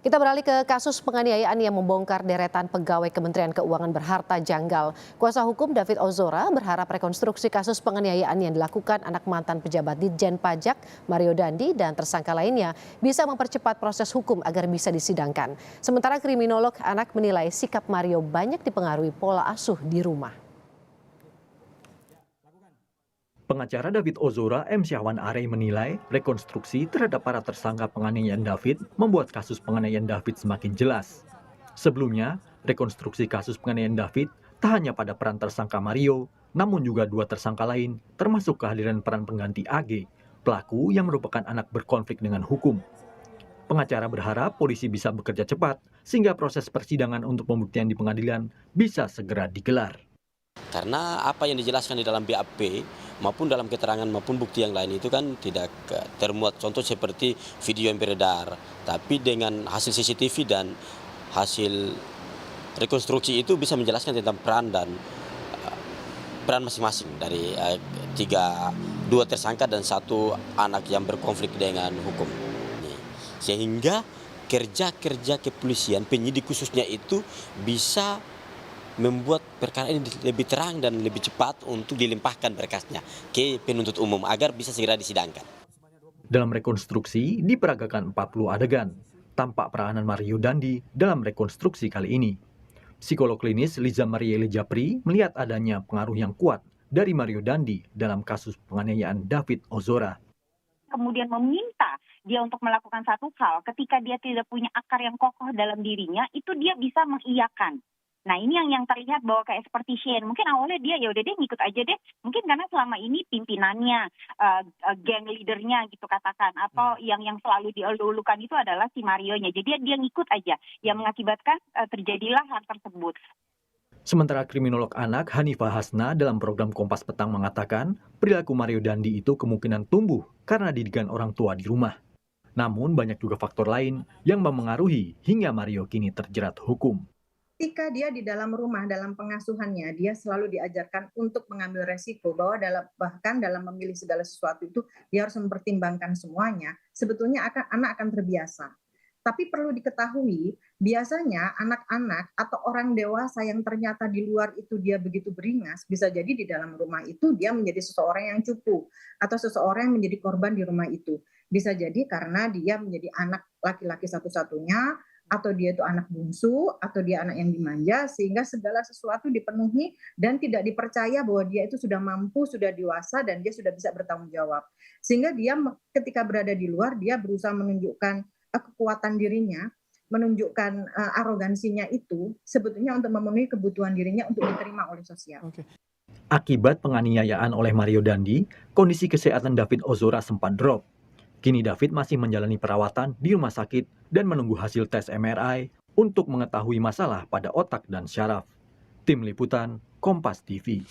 Kita beralih ke kasus penganiayaan yang membongkar deretan pegawai Kementerian Keuangan berharta janggal. Kuasa hukum David Ozora berharap rekonstruksi kasus penganiayaan yang dilakukan anak mantan pejabat Ditjen Pajak Mario Dandi dan tersangka lainnya bisa mempercepat proses hukum agar bisa disidangkan. Sementara kriminolog anak menilai sikap Mario banyak dipengaruhi pola asuh di rumah. Pengacara David Ozora, M. Syahwan Arey menilai rekonstruksi terhadap para tersangka penganiayaan David membuat kasus penganiayaan David semakin jelas. Sebelumnya, rekonstruksi kasus penganiayaan David tak hanya pada peran tersangka Mario, namun juga dua tersangka lain, termasuk kehadiran peran pengganti AG, pelaku yang merupakan anak berkonflik dengan hukum. Pengacara berharap polisi bisa bekerja cepat sehingga proses persidangan untuk pembuktian di pengadilan bisa segera digelar. Karena apa yang dijelaskan di dalam BAP maupun dalam keterangan maupun bukti yang lain itu kan tidak termuat contoh seperti video yang beredar. Tapi dengan hasil CCTV dan hasil rekonstruksi itu bisa menjelaskan tentang peran masing-masing dari dua tersangka dan satu anak yang berkonflik dengan hukum. Sehingga kerja-kerja kepolisian, penyidik khususnya itu bisa membuat perkara ini lebih terang dan lebih cepat untuk dilimpahkan berkasnya ke penuntut umum agar bisa segera disidangkan. Dalam rekonstruksi diperagakan 40 adegan, tampak peranan Mario Dandi dalam rekonstruksi kali ini. Psikolog klinis Liza Marielle Japri melihat adanya pengaruh yang kuat dari Mario Dandi dalam kasus penganiayaan David Ozora. Kemudian meminta dia untuk melakukan satu hal, ketika dia tidak punya akar yang kokoh dalam dirinya, itu dia bisa mengiyakan. Nah ini yang terlihat bahwa kayak seperti Shane, mungkin awalnya dia ya udah deh ngikut aja deh, mungkin karena selama ini pimpinannya, geng leadernya gitu katakan, atau yang selalu dielulukan itu adalah si Marionya, jadi dia ngikut aja, yang mengakibatkan terjadilah hal tersebut. Sementara kriminolog anak Hanifah Hasna dalam program Kompas Petang mengatakan perilaku Mario Dandi itu kemungkinan tumbuh karena didikan orang tua di rumah. Namun banyak juga faktor lain yang memengaruhi hingga Mario kini terjerat hukum. Ketika dia di dalam rumah, dalam pengasuhannya, dia selalu diajarkan untuk mengambil resiko, bahwa bahkan dalam memilih segala sesuatu itu dia harus mempertimbangkan semuanya. Sebetulnya anak akan terbiasa. Tapi perlu diketahui, biasanya anak-anak atau orang dewasa yang ternyata di luar itu dia begitu beringas, bisa jadi di dalam rumah itu dia menjadi seseorang yang cupu, atau seseorang yang menjadi korban di rumah itu. Bisa jadi karena dia menjadi anak laki-laki satu-satunya, atau dia itu anak bungsu, atau dia anak yang dimanja, sehingga segala sesuatu dipenuhi dan tidak dipercaya bahwa dia itu sudah mampu, sudah dewasa, dan dia sudah bisa bertanggung jawab. Sehingga dia ketika berada di luar, dia berusaha menunjukkan kekuatan dirinya, menunjukkan arogansinya itu, sebetulnya untuk memenuhi kebutuhan dirinya untuk diterima oleh sosial. Akibat penganiayaan oleh Mario Dandi, kondisi kesehatan David Ozora sempat drop. Kini David masih menjalani perawatan di rumah sakit dan menunggu hasil tes MRI untuk mengetahui masalah pada otak dan syaraf. Tim Liputan, Kompas TV.